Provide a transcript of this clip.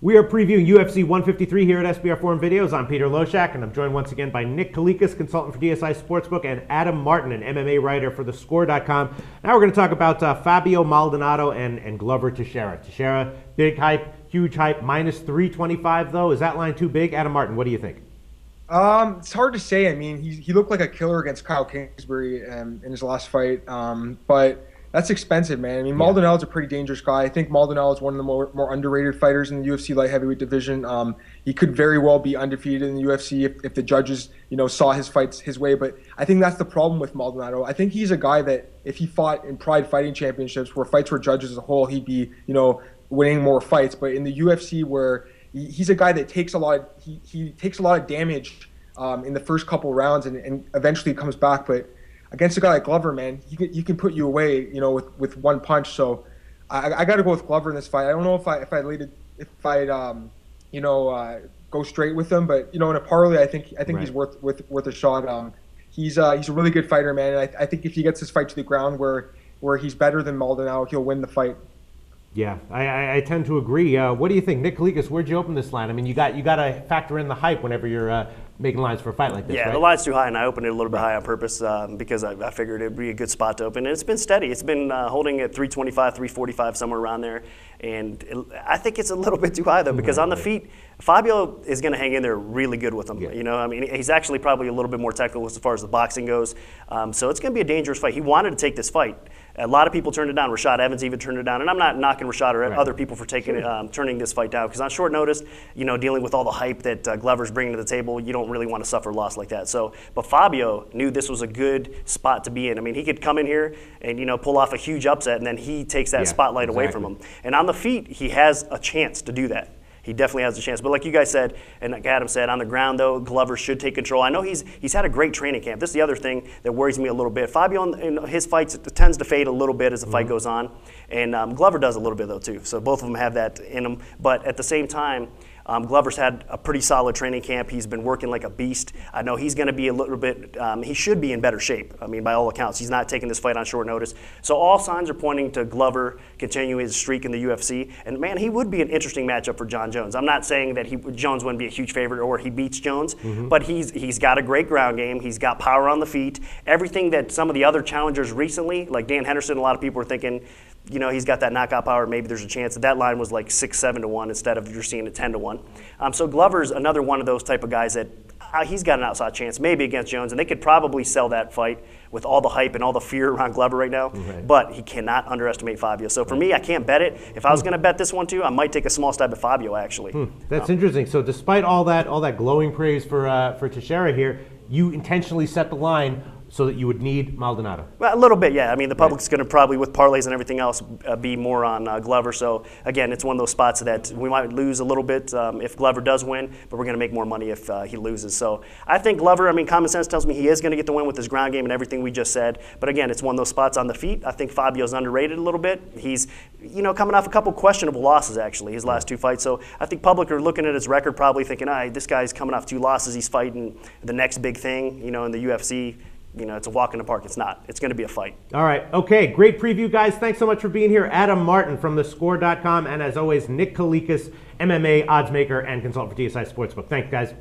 We are previewing UFC 153 here at SBR Forum Videos. I'm Peter Loshak, and I'm joined once again by Nick Kalikas, consultant for DSI Sportsbook, and Adam Martin, an MMA writer for thescore.com. Now we're going to talk about Fabio Maldonado and Glover Teixeira. Teixeira, big hype, huge hype, minus 325 though. Is that line too big? Adam Martin, what do you think? It's hard to say. I mean, he looked like a killer against Kyle Kingsbury in his last fight, but that's expensive, man. I mean, Maldonado's a pretty dangerous guy. I think Maldonado is one of the more underrated fighters in the UFC light heavyweight division. He could very well be undefeated in the UFC if the judges, saw his fights his way. But I think that's the problem with Maldonado. I think he's a guy that if he fought in Pride Fighting Championships, where fights were judged as a whole, he'd be, winning more fights. But in the UFC, where he's a guy that takes a lot of damage in the first couple rounds and eventually comes back. But against a guy like Glover, man, he can put you away, with one punch. So I got to go with Glover in this fight. I don't know if I'd go straight with him, but in a parlay, I think right. He's worth a shot. He's a really good fighter, man. And I think if he gets this fight to the ground where he's better than Maldonado, he'll win the fight. Yeah, I tend to agree. What do you think, Nick Kalikas? Where'd you open this line? I mean, you got to factor in the hype whenever you're making lines for a fight like this. Yeah, right? The line's too high, and I opened it a little bit high on purpose because I figured it'd be a good spot to open. And it's been steady. It's been holding at 325, 345, somewhere around there. And I think it's a little bit too high though, because on the feet, Fabio is going to hang in there really good with him. Yeah. I mean, he's actually probably a little bit more technical as far as the boxing goes. So it's going to be a dangerous fight. He wanted to take this fight. A lot of people turned it down. Rashad Evans even turned it down. And I'm not knocking Rashad or other people for turning this fight down, because on short notice, dealing with all the hype that Glover's bringing to the table, you don't really want to suffer a loss like that. So, but Fabio knew this was a good spot to be in. I mean, he could come in here and pull off a huge upset, and then he takes that spotlight away from him. And on the feet, he has a chance to do that. He definitely has a chance. But like you guys said, and like Adam said, on the ground, though, Glover should take control. I know he's had a great training camp. This is the other thing that worries me a little bit. Fabio, in his fights, tends to fade a little bit as the fight goes on. And Glover does a little bit, though, too. So both of them have that in them. But at the same time, Glover's had a pretty solid training camp. He's been working like a beast. I know he's going to be a little bit, he should be in better shape. I mean, by all accounts, he's not taking this fight on short notice. So all signs are pointing to Glover continuing his streak in the UFC. And man, he would be an interesting matchup for John Jones. I'm not saying that Jones wouldn't be a huge favorite or he beats Jones, but he's got a great ground game. He's got power on the feet. Everything that some of the other challengers recently, like Dan Henderson, a lot of people are thinking, he's got that knockout power. Maybe there's a chance that line was like 6-7 to 1 instead of you're seeing it 10 to 1. So Glover's another one of those type of guys that he's got an outside chance, maybe against Jones, and they could probably sell that fight with all the hype and all the fear around Glover right now. But he cannot underestimate Fabio. So for me, I can't bet it. If I was going to bet this one too, I might take a small stab at Fabio actually. That's interesting. So despite all that glowing praise for Teixeira here, you intentionally set the line so that you would need Maldonado? Well, a little bit, yeah. I mean, the public's going to probably, with parlays and everything else, be more on Glover. So, again, it's one of those spots that we might lose a little bit if Glover does win, but we're going to make more money if he loses. So, I think Glover, I mean, common sense tells me he is going to get the win with his ground game and everything we just said. But, again, it's one of those spots on the feet. I think Fabio's underrated a little bit. He's, coming off a couple questionable losses, actually, his last two fights. So, I think public are looking at his record probably thinking, this guy's coming off 2 losses. He's fighting the next big thing, in the UFC. It's a walk in the park. It's not. It's going to be a fight. All right. Okay. Great preview, guys. Thanks so much for being here. Adam Martin from thescore.com. And as always, Nick Kalikas, MMA oddsmaker and consultant for DSI Sportsbook. Thanks, guys.